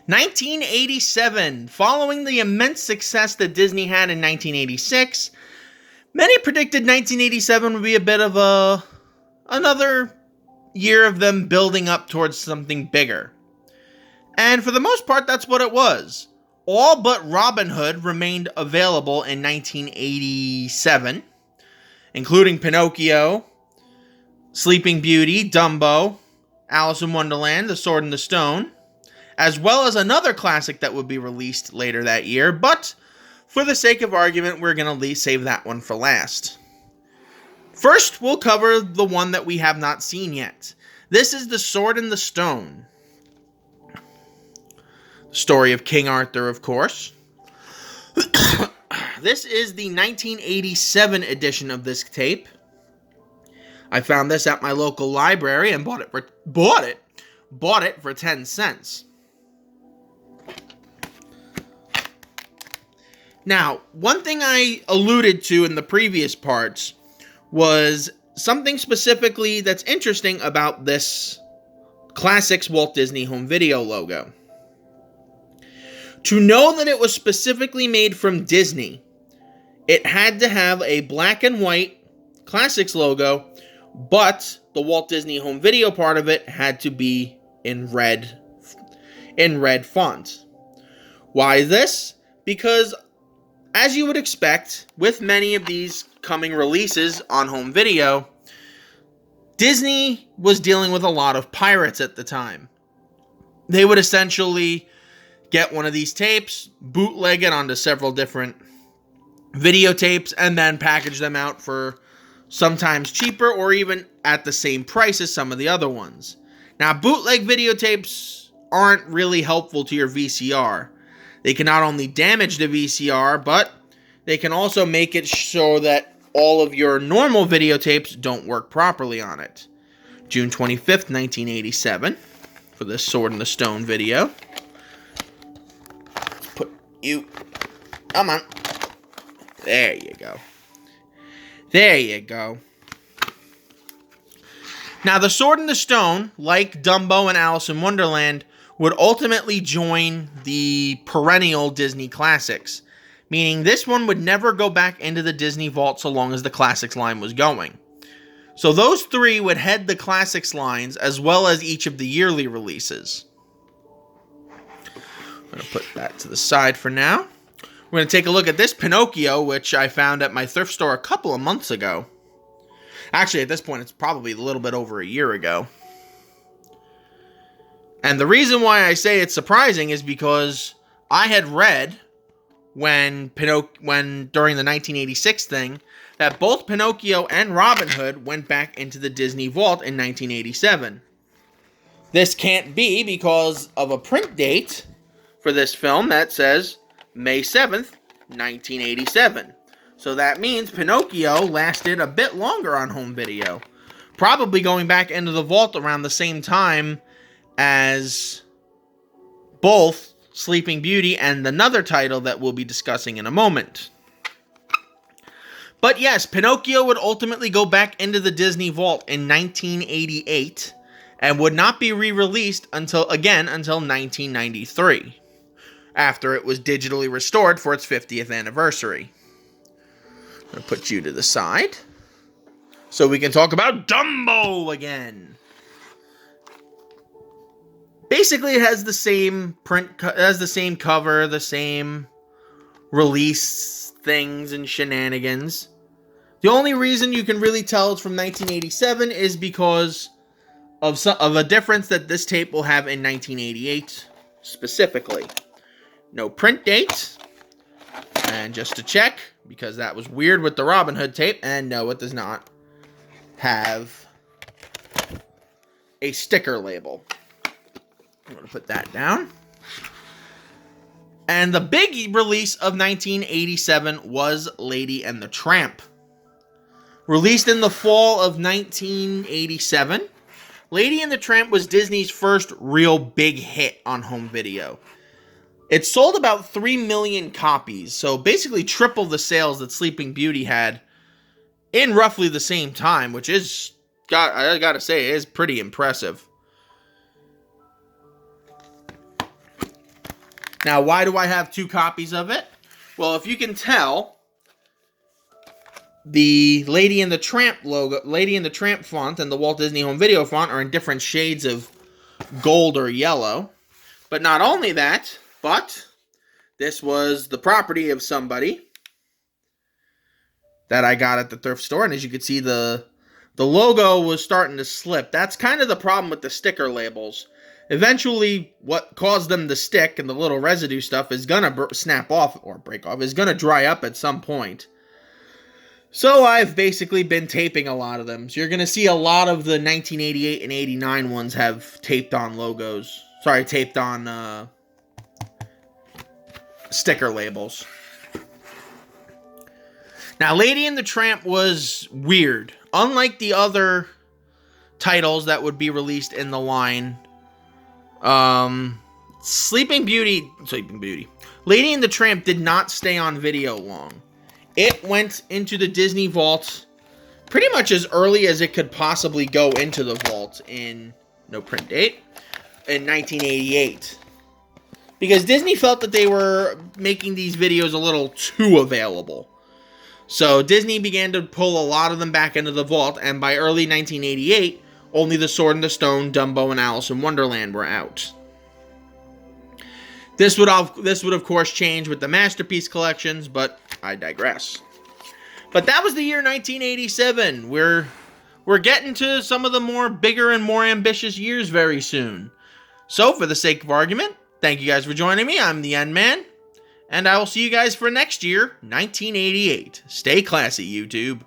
1987. Following the immense success that Disney had in 1986, many predicted 1987 would be a bit of another year of them building up towards something bigger. And for the most part, that's what it was. All but Robin Hood remained available in 1987, including Pinocchio, Sleeping Beauty, Dumbo, Alice in Wonderland, The Sword and the Stone, as well as another classic that would be released later that year, but for the sake of argument, we're going to save that one for last. First, we'll cover the one that we have not seen yet. This is The Sword and the Stone. Story of King Arthur, of course. This is the 1987 edition of this tape. I found this at my local library and bought it for 10 cents. Now, one thing I alluded to in the previous parts was something specifically that's interesting about this Classics Walt Disney Home Video logo. To know that it was specifically made from Disney, it had to have a black and white Classics logo, but the Walt Disney Home Video part of it had to be in red font. Why this? Because, as you would expect, with many of these coming releases on home video, Disney was dealing with a lot of pirates at the time. They would essentially get one of these tapes, bootleg it onto several different videotapes, and then package them out for sometimes cheaper or even at the same price as some of the other ones. Now, bootleg videotapes aren't really helpful to your VCR. They can not only damage the VCR, but they can also make it so that all of your normal videotapes don't work properly on it. June 25th, 1987, for this Sword and the Stone video. Let's put you... Come on. There you go. There you go. Now, The Sword and the Stone, like Dumbo and Alice in Wonderland, would ultimately join the perennial Disney classics, meaning this one would never go back into the Disney vault so long as the classics line was going. So those three would head the classics lines as well as each of the yearly releases. I'm going to put that to the side for now. We're going to take a look at this Pinocchio, which I found at my thrift store a couple of months ago. Actually, at this point, it's probably a little bit over a year ago. And the reason why I say it's surprising is because I had read when during the 1986 thing that both Pinocchio and Robin Hood went back into the Disney vault in 1987. This can't be because of a print date for this film that says May 7th, 1987. So that means Pinocchio lasted a bit longer on home video, probably going back into the vault around the same time as both Sleeping Beauty and another title that we'll be discussing in a moment. But yes, Pinocchio would ultimately go back into the Disney vault in 1988 and would not be re-released until 1993, after it was digitally restored for its 50th anniversary. I'm going to put you to the side so we can talk about Dumbo again. Basically, it has the same it has the same cover, the same release things and shenanigans. The only reason you can really tell it's from 1987 is because of a difference that this tape will have in 1988 specifically. No print date. And just to check, because that was weird with the Robin Hood tape, and no, it does not have a sticker label. I'm going to put that down. And the big release of 1987 was Lady and the Tramp. Released in the fall of 1987, Lady and the Tramp was Disney's first real big hit on home video. It sold about 3 million copies, so basically triple the sales that Sleeping Beauty had in roughly the same time, which is, I gotta say, is pretty impressive. Now, why do I have 2 copies of it? Well, if you can tell, the Lady and the Tramp logo, Lady and the Tramp font and the Walt Disney Home Video font are in different shades of gold or yellow. But not only that, but this was the property of somebody that I got at the thrift store. And as you can see, the logo was starting to slip. That's kind of the problem with the sticker labels. Eventually, what caused them to stick and the little residue stuff is going to snap off or break off, is going to dry up at some point. So I've basically been taping a lot of them. So you're going to see a lot of the 1988 and 89 ones have taped on logos. Sorry, taped on sticker labels. Now, Lady and the Tramp was weird. Unlike the other titles that would be released in the line, Sleeping Beauty, Lady and the Tramp did not stay on video long. It went into the Disney vault pretty much as early as it could possibly go into the vault in, no print date, in 1988. Because Disney felt that they were making these videos a little too available. So Disney began to pull a lot of them back into the vault, and by early 1988, only The Sword and the Stone, Dumbo, and Alice in Wonderland were out. This would of course change with the Masterpiece collections, but I digress. But that was the year 1987. We're getting to some of the more bigger and more ambitious years very soon. So for the sake of argument, thank you guys for joining me. I'm the TheNMan, and I will see you guys for next year, 1988. Stay classy, YouTube.